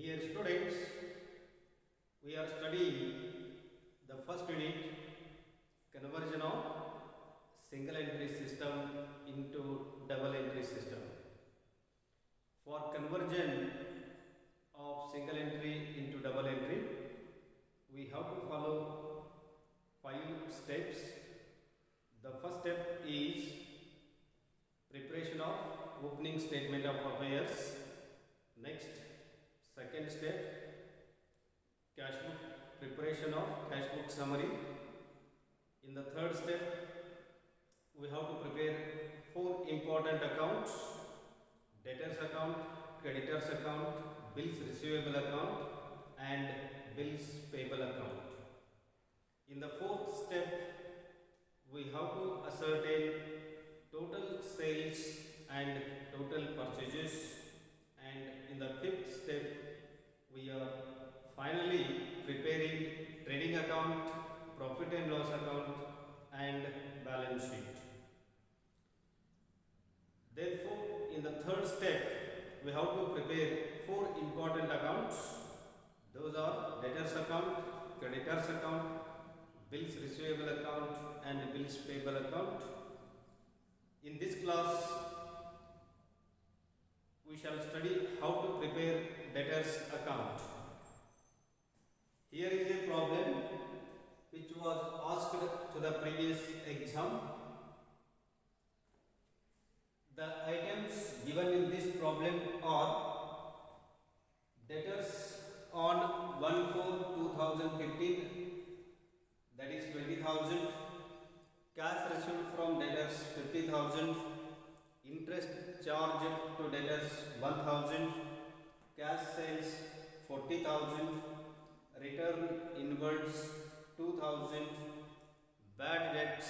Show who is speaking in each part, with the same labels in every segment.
Speaker 1: Dear students, we are studying the first unit, conversion of single entry system into double entry system. For conversion of single entry into double entry, we have to follow 5 steps. The first step is preparation of opening statement of affairs. Next, second step, cash book, preparation of cash book summary. In the third step, we have to prepare 4 important accounts: debtors account, creditors account, bills receivable account and bills payable account. In the fourth step, we have to ascertain total sales and total purchases, and in the fifth step, we are finally preparing trading account, profit and loss account and balance sheet. Therefore, in the third step, we have to prepare 4 important accounts. Those are debtors account, creditors account, bills receivable account and bills payable account. In this class, we shall study how to prepare debtors account. Here is a problem which was asked to the previous exam. The items given in this problem are debtors on 1/4/2015, that is 20,000, cash received from debtors 50,000, interest charged to debtors 1,000, cash sales 40,000, return inwards 2,000, bad debts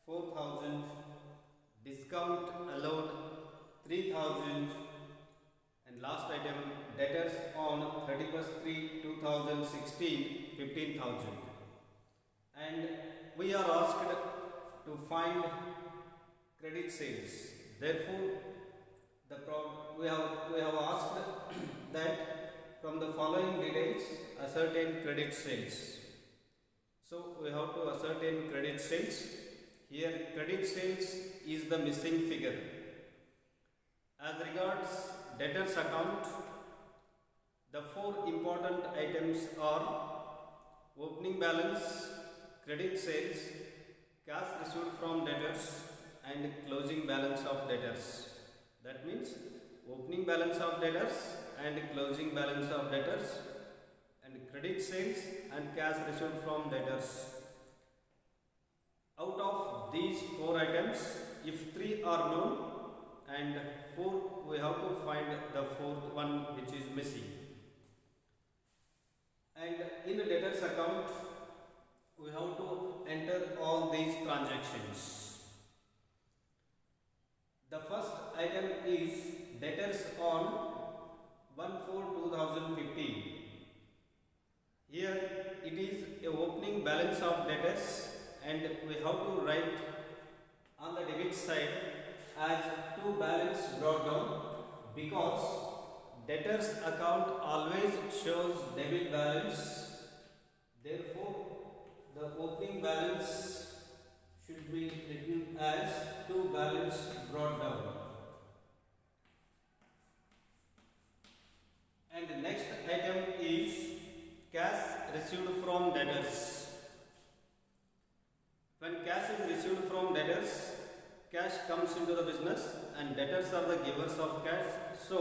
Speaker 1: 4,000, discount allowed 3,000, and last item, debtors on 31st/3/2016 15,000. And we are asked to find credit sales. Therefore, we have asked that from the following details ascertain credit sales. So we have to ascertain credit sales. Here credit sales is the missing figure. As regards debtors account, the 4 important items are opening balance, credit sales, cash received from debtors and closing balance of debtors. That means opening balance of debtors and closing balance of debtors, and credit sales and cash received from debtors. Out of these 4 items, if 3 are known and 4, we have to find the 4th one which is missing. And in the debtors account, we have to enter all these transactions. The first item is debtors on 1/4/2015. Here it is a opening balance of debtors, and we have to write on the debit side as to balance brought down, because debtors account always shows debit balance. Therefore, the opening balance should be written as to balance brought down. And the next item is cash received from debtors. When cash is received from debtors, cash comes into the business and debtors are the givers of cash. So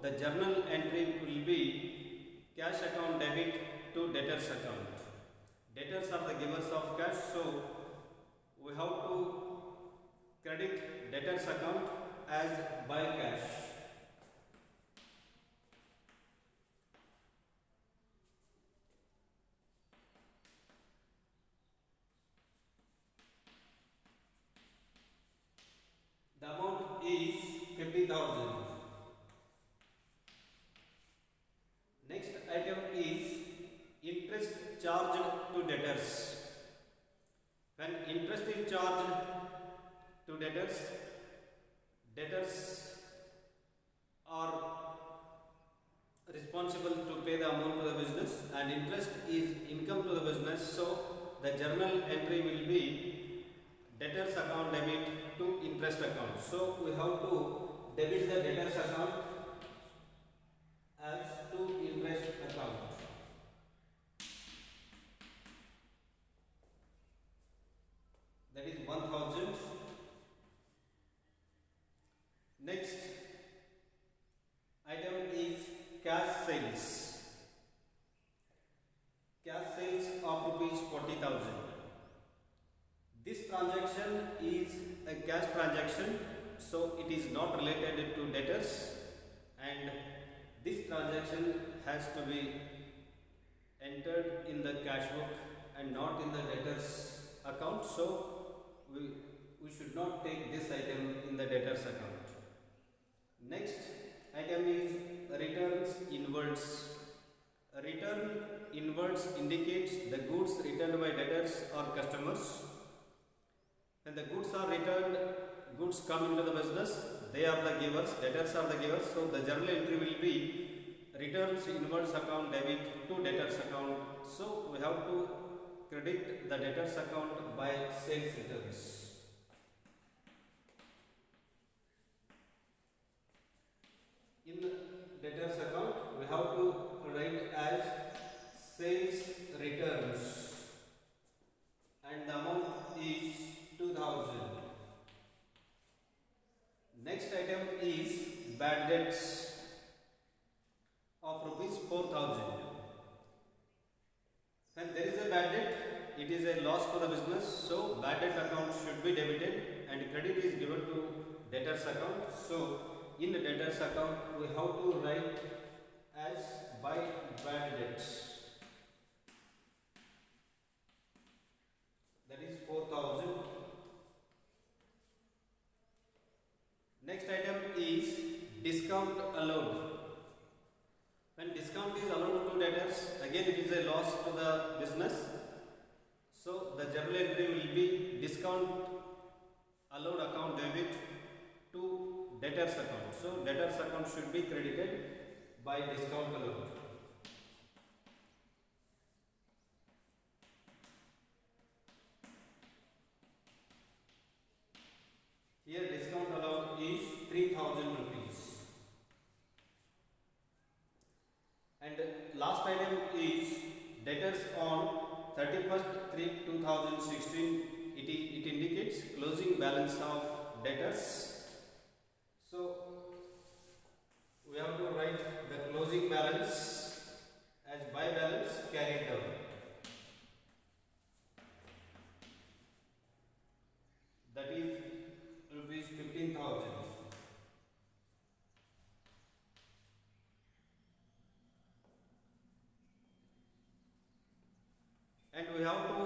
Speaker 1: the journal entry will be cash account debit to debtors account. Debtors are the givers of cash, so we have to credit debtors account as by cash. The amount is 50,000. Next item is interest charged to debtors. When interest is charged to debtors, debtors are responsible responsible to pay the amount to the business, and interest is income to the business. So the journal entry will be debtors account debit to interest account. So we have to debit the debtors account as to interest account. That is 1000. Next item is cash sales. Cash sales of rupees 40,000. This transaction is a cash transaction, so it is not related to debtors, and this transaction has to be entered in the cash book and not in the debtors account. So we should not take this item in the debtors account. Next item is returns inwards. A return inwards indicates the goods returned by debtors or customers. When the goods are returned, goods come into the business, they are the givers, debtors are the givers. So the journal entry will be returns inwards account debit to debtors account. So we have to credit the debtors account by sales returns. In debtors account, we have to write as sales returns, and the amount is 2000. Next item is bad debts of rupees 4000. When there is a bad debt, it is a loss for the business, so bad debt account should be debited and credit is given to debtors account. So in the debtors account, we have to write as by bad debts. That is 4000. Next item is discount allowed. When discount is allowed to debtors, again it is a loss to the business. So the journal entry will be discount allowed account debit to debtors account. So debtors account should be credited by discount allowed. Here discount allowed is 3000 rupees. And last item is debtors on 31st/3/2016. It indicates closing balance of debtors. So we have to write the closing balance as by balance carried down. That is rupees 15,000. And we have to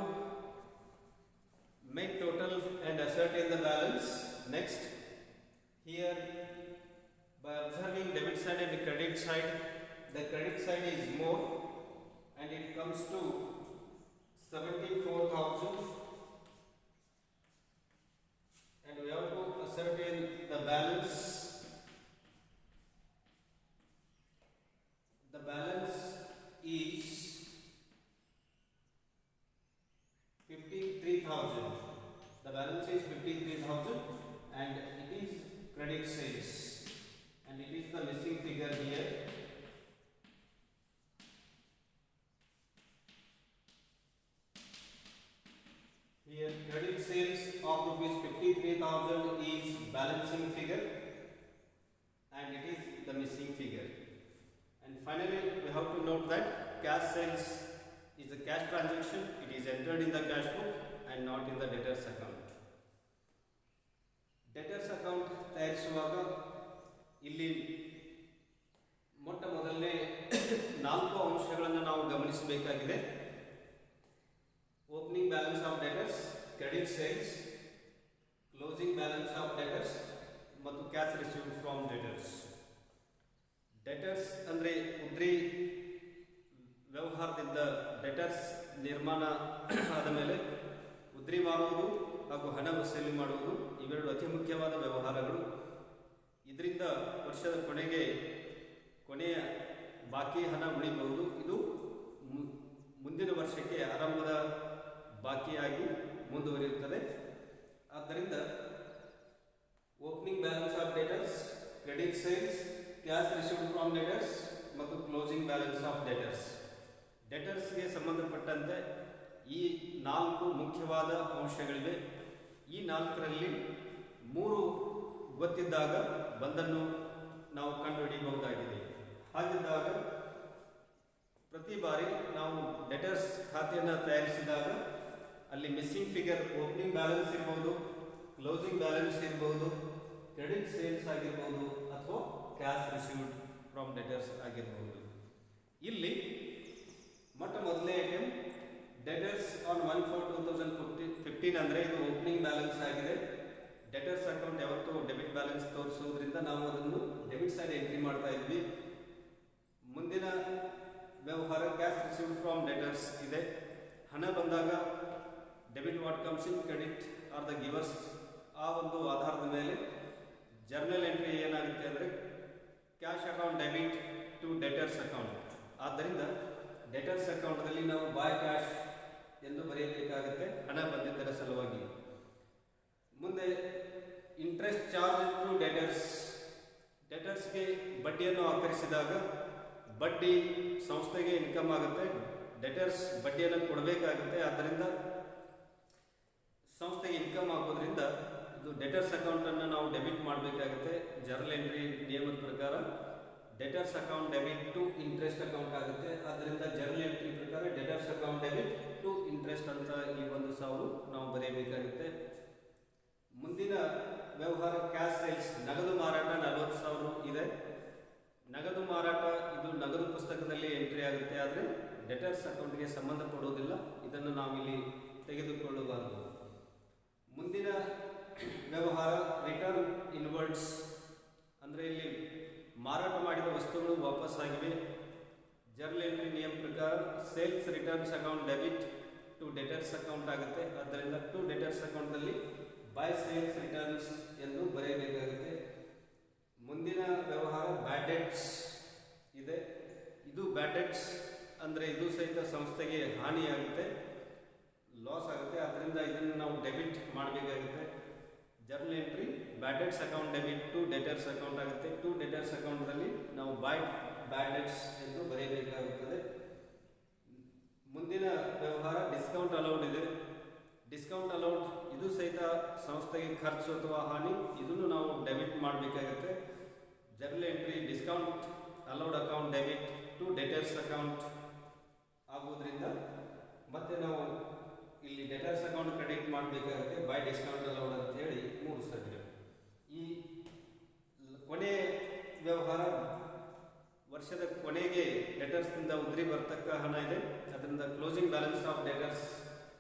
Speaker 1: make total and ascertain the balance. Next, here by observing debit side and credit side, the credit side is more and it comes to 74,000, and we have to ascertain the balance. The balance is 53,000. The balance is 53,000 and it is credit sales, and it is the missing figure here. Here credit sales of rupees 53,000 is balancing figure and it is the missing figure. And finally we have to note that cash sales is a cash transaction. It is entered in the cash book and not in the debtors account. Debtors account ತಯಾರಿಸುವಾಗ ಇಲ್ಲಿ ಮೊಟ್ಟ ಮೊದಲನೇ 4 ಅಂಶಗಳನ್ನು ನಾವು ಗಮನಿಸಬೇಕಾಗಿದೆ. Opening balance of debtors, credit sales, closing balance of debtors ಮತ್ತು cash received from debtors. Debtors ಅಂದರೆ ಉದ್ರಿ ವ್ಯವಹಾರದಿಂದ ಡೆಟರ್ಸ್ ನಿರ್ಮಾಣ ಆದ ಮೇಲೆ ಉದ್ರಿ ಮಾಡುವುದು ಹಾಗೂ ಹಣ ವಸೂಲಿ ಮಾಡುವುದು ಇವೆರಡು ಅತಿ ಮುಖ್ಯವಾದ ವ್ಯವಹಾರಗಳು. ಇದರಿಂದ ವರ್ಷದ ಕೊನೆಯ ಬಾಕಿ ಹಣ ಉಳಿಬಹುದು. ಇದು ಮುಂದಿನ ವರ್ಷಕ್ಕೆ ಆರಂಭದ ಬಾಕಿಯಾಗಿ ಮುಂದುವರಿಯುತ್ತದೆ. ಆದ್ದರಿಂದ opening balance of debtors, credit sales, cash received from debtors ಮತ್ತು ಕ್ಲೋಸಿಂಗ್ ಬ್ಯಾಲೆನ್ಸ್ ಆಫ್ ಡೆಟರ್ಸ್. ಡೆಟರ್ಸ್ಗೆ ಸಂಬಂಧಪಟ್ಟಂತೆ ಈ 4 ಮುಖ್ಯವಾದ ಅಂಶಗಳಿವೆ. ಈ 4ರಲ್ಲಿ 3 ಗೊತ್ತಿದ್ದಾಗ ಒಂದನ್ನು ನಾವು ಕಂಡುಹಿಡಿಯಬಹುದಾಗಿದೆ. ಹಾಗಿದ್ದಾಗ ಪ್ರತಿ ಬಾರಿ ನಾವು ಡೆಟರ್ಸ್ ಖಾತೆಯನ್ನು ತಯಾರಿಸಿದಾಗ ಅಲ್ಲಿ ಮಿಸ್ಸಿಂಗ್ ಫಿಗರ್ ಓಪನಿಂಗ್ ಬ್ಯಾಲೆನ್ಸ್ ಇರ್ಬೋದು, ಕ್ಲೋಸಿಂಗ್ ಬ್ಯಾಲೆನ್ಸ್ ಇರ್ಬೋದು, ಕ್ರೆಡಿಟ್ ಸೇಲ್ಸ್ ಆಗಿರ್ಬೋದು ಅಥವಾ ಕ್ಯಾಶ್ ರಿಸೀವ್ಡ್ ಫ್ರಾಮ್ ಡೆಟರ್ಸ್ ಆಗಿರ್ಬೋದು. ಇಲ್ಲಿ ಮೊದಲನೇ ಐಟಮ್ ಡೆಟರ್ಸ್ ಆನ್ 1/4/2015 ಅಂದರೆ ಇದು ಓಪನಿಂಗ್ ಬ್ಯಾಲೆನ್ಸ್ ಆಗಿದೆ. ಡೆಟರ್ಸ್ ಅಕೌಂಟ್ ಯಾವತ್ತೂ ಡೆಬಿಟ್ ಬ್ಯಾಲೆನ್ಸ್ ತೋರಿಸೋದ್ರಿಂದ ನಾವು ಅದನ್ನು ಡೆಬಿಟ್ ಸೈಡ್ ಎಂಟ್ರಿ ಮಾಡ್ತಾ ಇದ್ವಿ. ಮುಂದಿನ ವ್ಯವಹಾರ ಕ್ಯಾಶ್ ರಿಸೀವ್ಡ್ ಫ್ರಾಮ್ ಡೆಟರ್ಸ್ ಇದೆ. ಹಣ ಬಂದಾಗ debit what comes in, credit are the givers. ಆ ಒಂದು ಆಧಾರದ ಮೇಲೆ ಜರ್ನಲ್ ಎಂಟ್ರಿ ಏನಾಗುತ್ತೆ ಅಂದರೆ cash account debit to debtors account. ಆದ್ದರಿಂದ ಡೆಟರ್ಸ್ ಅಕೌಂಟ್ನಲ್ಲಿ ನಾವು ಬಾಯ್ ಕ್ಯಾಶ್ ಎಂದು ಬರೆಯಬೇಕಾಗುತ್ತೆ ಹಣ ಬಂದಿದ್ದರ ಸಲುವಾಗಿ. ಮುಂದೆ ಇಂಟ್ರೆಸ್ಟ್ ಚಾರ್ಜ್ ಟು ಡೆಟರ್ಸ್. ಡೆಟರ್ಸ್ಗೆ ಬಡ್ಡಿಯನ್ನು ಆಕರಿಸಿದಾಗ ಬಡ್ಡಿ ಸಂಸ್ಥೆಗೆ ಇನ್ಕಮ್ ಆಗುತ್ತೆ. ಡೆಟರ್ಸ್ ಬಡ್ಡಿಯನ್ನು ಕೊಡಬೇಕಾಗುತ್ತೆ. ಆದ್ದರಿಂದ ಸಂಸ್ಥೆಗೆ ಇನ್ಕಮ್ ಆಗೋದ್ರಿಂದ ಇದು ಡೆಟರ್ಸ್ ಅಕೌಂಟನ್ನು ನಾವು ಡೆಬಿಟ್ ಮಾಡಬೇಕಾಗುತ್ತೆ. ಜರ್ನಲ್ ಎಂಟ್ರಿ ನಿಯಮದ ಪ್ರಕಾರ debtors account debit to interest account ಆಗುತ್ತೆ. ಆದ್ದರಿಂದ ಜರ್ನಲ್ ಎಂಟ್ರಿ ಪ್ರಕಾರ debtors account debit to interest ಅಂತ ಈ 1,000 ನಾವು ಬರೆಯಬೇಕಾಗುತ್ತೆ. ಮುಂದಿನ ವ್ಯವಹಾರ ಕ್ಯಾಶ್ ಸೇಲ್ಸ್, ನಗದು ಮಾರಾಟ 40,000 ಇದೆ. ನಗದು ಮಾರಾಟ ಇದು ನಗದು ಪುಸ್ತಕದಲ್ಲಿ ಎಂಟ್ರಿ ಆಗುತ್ತೆ, ಆದರೆ ಡೆಟರ್ಸ್ ಅಕೌಂಟ್ಗೆ ಸಂಬಂಧಪಡುವುದಿಲ್ಲ. ಇದನ್ನು ನಾವಿಲ್ಲಿ ತೆಗೆದುಕೊಳ್ಳಬಾರದು. ಮುಂದಿನ ವ್ಯವಹಾರ ರಿಟರ್ನ್ ಇನ್ವರ್ಡ್ಸ್, ಅಂದರೆ ಇಲ್ಲಿ ಮಾರಾಟ ಮಾಡಿದ ವಸ್ತುಗಳು ವಾಪಸ್ ಆಗಿವೆ. ಜರ್ನಲ್ ಎಂಟ್ರಿ ನಿಯಮ ಪ್ರಕಾರ sales returns account debit to debtors account ಆಗುತ್ತೆ. ಆದ್ದರಿಂದ ಟು ಡೆಟರ್ಸ್ ಅಕೌಂಟ್ನಲ್ಲಿ ಬೈ ಸೇಲ್ಸ್ ರಿಟರ್ನ್ಸ್ ಎಂದು ಬರೆಯಬೇಕಾಗುತ್ತೆ. ಮುಂದಿನ ವ್ಯವಹಾರ ಬ್ಯಾಡ್ ಡೆಟ್ಸ್ ಇದೆ. ಇದು ಬ್ಯಾಡ್ ಡೆಟ್ಸ್ ಅಂದರೆ ಇದು ಸಹಿತ ಸಂಸ್ಥೆಗೆ ಹಾನಿಯಾಗುತ್ತೆ, ಲಾಸ್ ಆಗುತ್ತೆ. ಆದ್ದರಿಂದ ಇದನ್ನು ನಾವು ಡೆಬಿಟ್ ಮಾಡಬೇಕಾಗುತ್ತೆ. Journal entry bad debts account debit to debtors account ಆಗುತ್ತೆ. ಟು ಡೆಟರ್ಸ್ ಅಕೌಂಟ್ನಲ್ಲಿ ನಾವು ಬ್ಯಾಡ್ ಡೆಟ್ಸ್ ಎಂದು ಬರೆಯಬೇಕಾಗುತ್ತದೆ. ಮುಂದಿನ ವ್ಯವಹಾರ ಡಿಸ್ಕೌಂಟ್ ಅಲೌಡ್ ಇದೆ. ಡಿಸ್ಕೌಂಟ್ ಅಲೌಡ್ ಇದು ಸಹಿತ ಸಂಸ್ಥೆಗೆ ಖರ್ಚು ಅಥವಾ ಹಾನಿ, ಇದನ್ನು ನಾವು ಡೆಬಿಟ್ ಮಾಡಬೇಕಾಗುತ್ತೆ. Journal entry discount allowed account debit to debtors account ಆಗೋದ್ರಿಂದ ಮತ್ತೆ ನಾವು ಇಲ್ಲಿ ಡೆಟರ್ಸ್ ಅಕೌಂಟ್ ಕ್ರೆಡಿಟ್ ಮಾಡಬೇಕಾಗುತ್ತೆ ಬೈ ಡಿಸ್ಕೌಂಟ್ ಅಲೌಡ್ ಅಂತ ಹೇಳಿ 3 ಸರಿ. ಈ ಕೊನೆ ವ್ಯವಹಾರ ವರ್ಷದ ಕೊನೆಗೆ ಡೆಟರ್ಸ್ನಿಂದ ಉದ್ರಿ ಬರ್ತಕ್ಕ ಹಣ ಇದೆ. ಅದರಿಂದ ಕ್ಲೋಸಿಂಗ್ ಬ್ಯಾಲೆನ್ಸ್ ಆಫ್ ಡೆಟರ್ಸ್,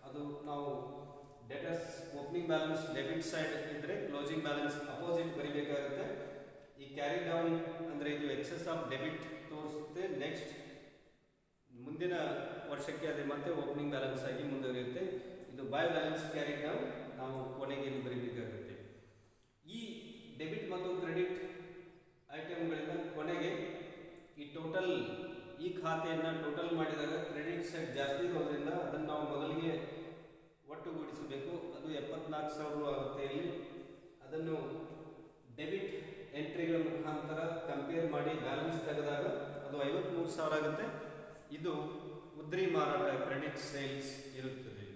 Speaker 1: ಅದು ನಾವು debtors opening balance debit side ಇದ್ದರೆ ಕ್ಲೋಸಿಂಗ್ ಬ್ಯಾಲೆನ್ಸ್ ಅಪೋಸಿಟ್ ಬರೀಬೇಕಾಗುತ್ತೆ. ಈ ಕ್ಯಾರಿ ಡೌನ್ ಅಂದರೆ ಇದು ಎಕ್ಸೆಸ್ ಆಫ್ ಡೆಬಿಟ್ ತೋರಿಸುತ್ತೆ. ನೆಕ್ಸ್ಟ್ ಮುಂದಿನ ವರ್ಷಕ್ಕೆ ಅದೇ ಮತ್ತೆ ಓಪನಿಂಗ್ ಬ್ಯಾಲೆನ್ಸ್ ಆಗಿ ಮುಂದುವರಿಯುತ್ತೆ. ಇದು ಬೈ ಬ್ಯಾಲೆನ್ಸ್ ಕ್ಯಾರಿ ಡೌನ್ ನಾವು ಕೊನೆಗೆ ಇಲ್ಲಿ ಬರೀಬೇಕಾಗುತ್ತೆ. ಈ ಡೆಬಿಟ್ ಮತ್ತು ಕ್ರೆಡಿಟ್ ಐಟಮ್ಗಳಿಂದ ಕೊನೆಗೆ ಈ ಟೋಟಲ್, ಈ ಖಾತೆಯನ್ನು ಟೋಟಲ್ ಮಾಡಿದಾಗ ಕ್ರೆಡಿಟ್ ಸೈಡ್ ಜಾಸ್ತಿ ಇರೋದ್ರಿಂದ ಅದನ್ನು ನಾವು ಮೊದಲಿಗೆ ಒಟ್ಟುಗೂಡಿಸಬೇಕು. ಅದು 74,000 ಆಗುತ್ತೆ. ಇಲ್ಲಿ ಅದನ್ನು ಡೆಬಿಟ್ ಎಂಟ್ರಿಗಳ ಮುಖಾಂತರ ಕಂಪೇರ್ ಮಾಡಿ ಬ್ಯಾಲೆನ್ಸ್ ತೆಗೆದಾಗ ಅದು 53,000 ಆಗುತ್ತೆ. ಇದು ಉದ್ರಿ ಮಾರಾಟ ಕ್ರೆಡಿಟ್ ಸೇಲ್ಸ್ ಇರುತ್ತದೆ.